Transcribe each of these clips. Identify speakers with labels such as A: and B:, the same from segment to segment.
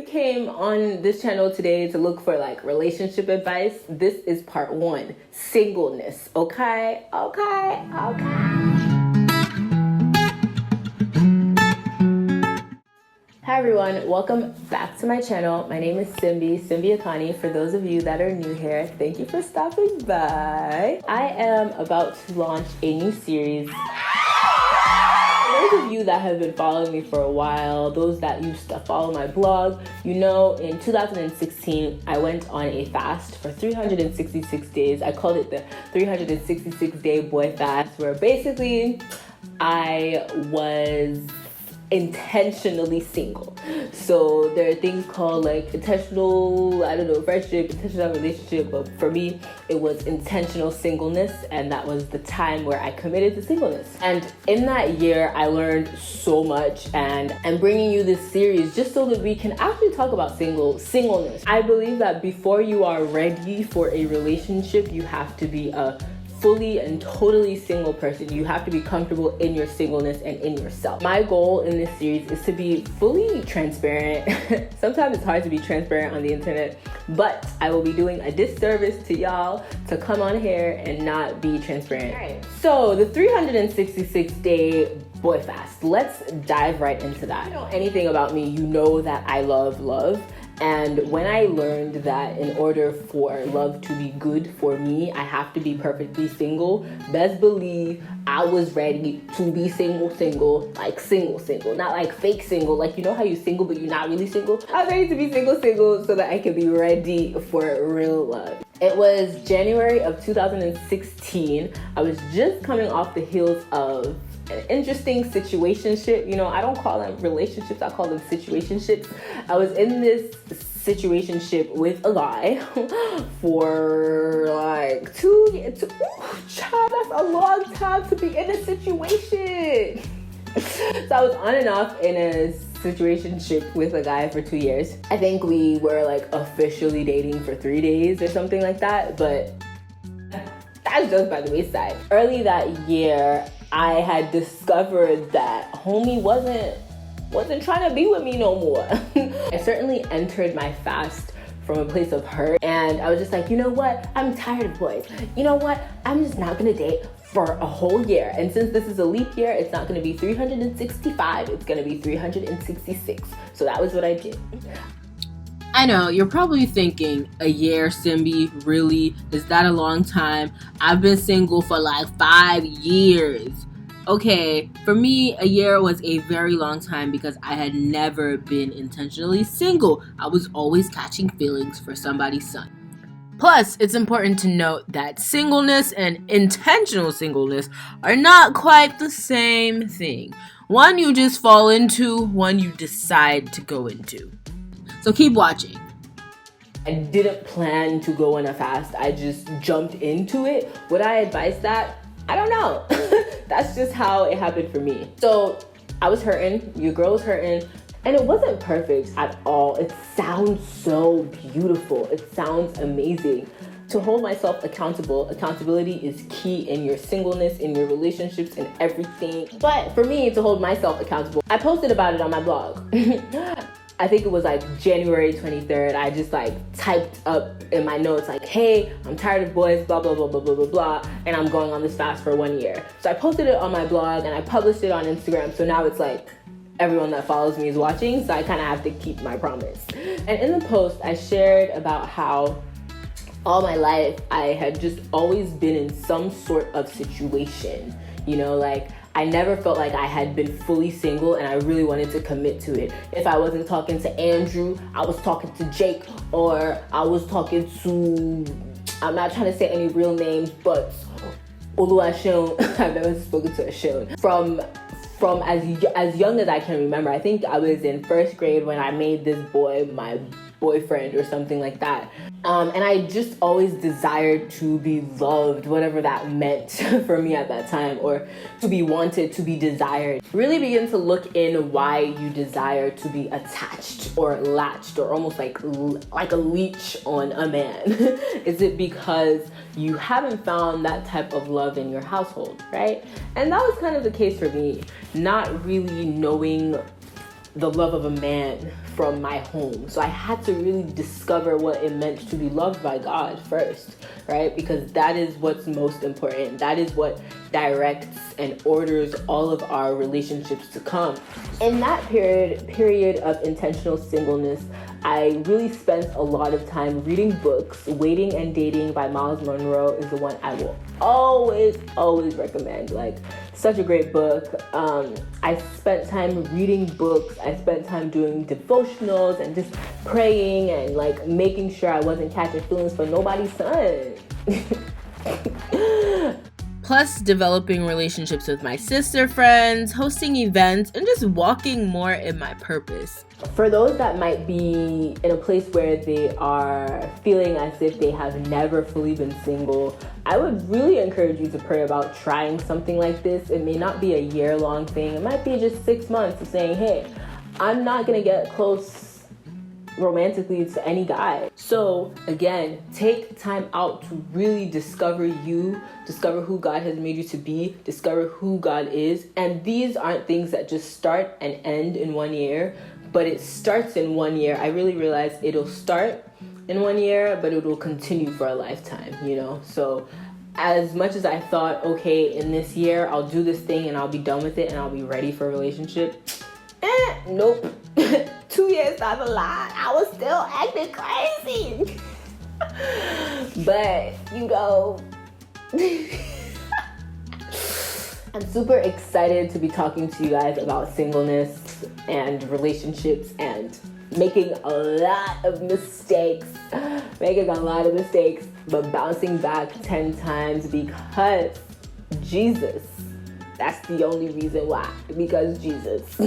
A: came on this channel today to look for like relationship advice, this is part 1, singleness. Okay. Hi everyone, welcome back to my channel. My name is Simbi Akani. For those of you that are new here, thank you for stopping by. I am about to launch a new series. For those of you that have been following me for a while, those that used to follow my blog, you know in 2016, I went on a fast for 366 days. I called it the 366 day boy fast, where basically I was intentionally single. So there are things called like intentional, friendship, intentional relationship, but for me it was intentional singleness, and that was the time where I committed to singleness. And in that year I learned so much, and I'm bringing you this series just so that we can actually talk about singleness. I believe that before you are ready for a relationship, you have to be a fully and totally single person. You have to be comfortable in your singleness and in yourself. My goal in this series is to be fully transparent. Sometimes it's hard to be transparent on the internet, but I will be doing a disservice to y'all to come on here and not be transparent. All right. So the 366 day boy fast, let's dive right into that. If you know anything about me, you know that I love love. And when I learned that in order for love to be good for me, I have to be perfectly single, best believe I was ready to be single, like single, not like fake single, like you know how you single but you're not really single? I was ready to be single so that I could be ready for real love. It was January of 2016. I was just coming off the heels of an interesting situationship. You know, I don't call them relationships, I call them situationships. I was in this situationship with a guy for like 2 years. Child, that's a long time to be in a situation. So I was on and off in a situationship with a guy for 2 years. I think we were like officially dating for 3 days or something like that, but that's just by the wayside. Early that year, I had discovered that homie wasn't trying to be with me no more. I certainly entered my fast from a place of hurt, and I was just like, you know what? I'm tired of boys. You know what? I'm just not gonna date for a whole year. And since this is a leap year, it's not gonna be 365, it's gonna be 366. So that was what I did.
B: I know, you're probably thinking, a year, Simbi, really? Is that a long time? I've been single for like 5 years. Okay, for me, a year was a very long time because I had never been intentionally single. I was always catching feelings for somebody's son. Plus, it's important to note that singleness and intentional singleness are not quite the same thing. One you just fall into, one you decide to go into. So keep watching.
A: I didn't plan to go on a fast. I just jumped into it. Would I advise that? I don't know. That's just how it happened for me. So I was hurting, your girl was hurting, and it wasn't perfect at all. It sounds so beautiful. It sounds amazing. To hold myself accountable, accountability is key in your singleness, in your relationships, and everything. But for me, to hold myself accountable, I posted about it on my blog. I think it was like January 23rd. I just like typed up in my notes like, hey, I'm tired of boys, blah, blah, blah, blah, blah, blah, blah, and I'm going on this fast for 1 year. So I posted it on my blog and I published it on Instagram. So now it's like everyone that follows me is watching. So I kind of have to keep my promise. And in the post, I shared about how all my life I had just always been in some sort of situation, you know, like I never felt like I had been fully single and I really wanted to commit to it. If I wasn't talking to Andrew, I was talking to Jake, or I was talking to, I'm not trying to say any real names, but Oluwaseun. I've never spoken to Aseun. From as young as I can remember, I think I was in first grade when I made this boy my boyfriend or something like that. And I just always desired to be loved, whatever that meant for me at that time, or to be wanted, to be desired. Really begin to look in why you desire to be attached or latched or almost like a leech on a man. Is it because you haven't found that type of love in your household, right? And that was kind of the case for me, not really knowing the love of a man from my home. So I had to really discover what it meant to be loved by God first, right? Because that is what's most important. That is what directs and orders all of our relationships to come. In that period of intentional singleness, I really spent a lot of time reading books. Waiting and Dating by Miles Monroe is the one I will always recommend. Like, such a great book. I spent time reading books. I spent time doing devotionals and just praying and like making sure I wasn't catching feelings for nobody's son.
B: Plus, developing relationships with my sister friends, hosting events, and just walking more in my purpose.
A: For those that might be in a place where they are feeling as if they have never fully been single, I would really encourage you to pray about trying something like this. It may not be a year-long thing. It might be just 6 months of saying, hey, I'm not gonna get close romantically to any guy. So again, take time out to really discover you, discover who God has made you to be, discover who God is. And these aren't things that just start and end in 1 year, but it starts in 1 year. I really realized it'll start in 1 year, but it will continue for a lifetime, you know? So as much as I thought, okay, in this year, I'll do this thing and I'll be done with it and I'll be ready for a relationship. Nope. 2 years down the line, I was still acting crazy. But, you know, I'm super excited to be talking to you guys about singleness and relationships and making a lot of mistakes, but bouncing back 10 times because Jesus. That's the only reason why. Because Jesus.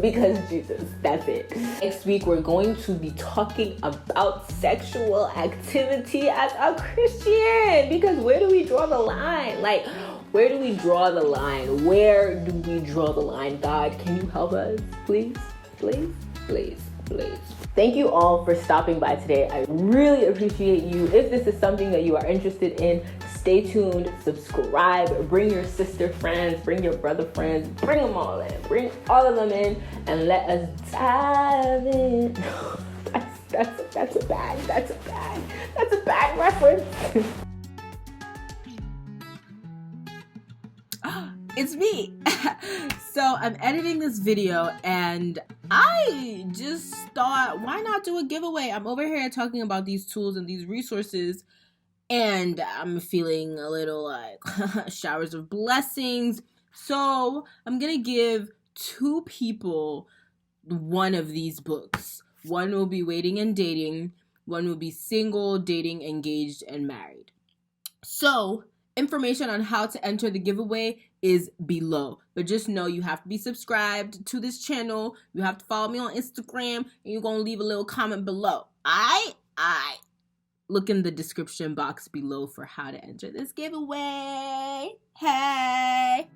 A: Because Jesus. That's it. Next week, we're going to be talking about sexual activity as a Christian. Because where do we draw the line? Like, where do we draw the line? Where do we draw the line? God, can you help us? Please, please, please, please. Thank you all for stopping by today. I really appreciate you. If this is something that you are interested in, stay tuned, subscribe, bring your sister friends, bring your brother friends, bring them all in. Bring all of them in and let us dive in. That's a bad reference.
B: It's me. So I'm editing this video and I just thought, why not do a giveaway? I'm over here talking about these tools and these resources and I'm feeling a little like showers of blessings. So I'm gonna give 2 people one of these books. One will be Waiting and Dating. One will be Single, Dating, Engaged, and Married. So information on how to enter the giveaway is below. But just know you have to be subscribed to this channel. You have to follow me on Instagram. And you're going to leave a little comment below. I look in the description box below for how to enter this giveaway. Hey!